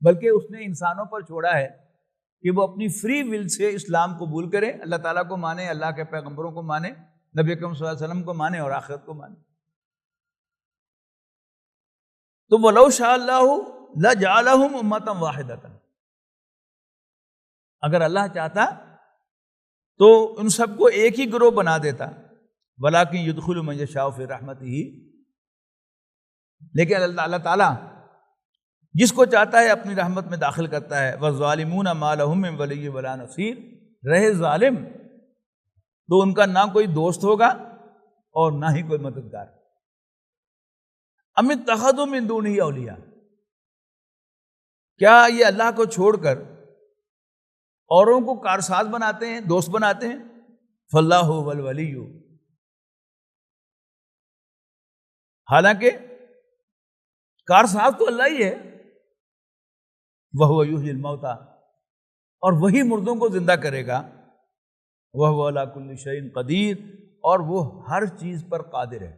بلکہ اس نے انسانوں پر چھوڑا ہے کہ وہ اپنی فری ول سے اسلام قبول کریں، اللہ تعالیٰ کو مانے، اللہ کے پیغمبروں کو مانے، نبی اکرم صلی اللہ علیہ وسلم کو مانے اور آخرت کو مانے۔ تو وَلَوْ شَاءَ اللَّهُ لَجَعَلَهُمْ أُمَّةً وَاحِدَةً، اگر اللہ چاہتا تو ان سب کو ایک ہی گروہ بنا دیتا، وَلَٰكِن يُدْخِلُ مَن يَشَاءُ فِي رَحْمَتِهِ، لیکن اللہ تعالیٰ جس کو چاہتا ہے اپنی رحمت میں داخل کرتا ہے۔ وَالظَّالِمُونَ مَا لَهُم مِّن وَلِيٍّ وَلَا نَصِيرٍ، رہے ظالم تو ان کا نہ کوئی دوست ہوگا اور نہ ہی کوئی مددگار۔ ام اتخذوا من دونہ اولیاء، کیا یہ اللہ کو چھوڑ کر اوروں کو کارساز بناتے ہیں، دوست بناتے ہیں؟ فاللہ هو الولی، حالانکہ کارساز تو اللہ ہی ہے۔ وَهُوَ يُحْيِي الْمَوْتَى، اور وہی مردوں کو زندہ کرے گا۔ وَهُوَ عَلَىٰ كُلِّ شَيْءٍ قَدِيرٌ، اور وہ ہر چیز پر قادر ہے۔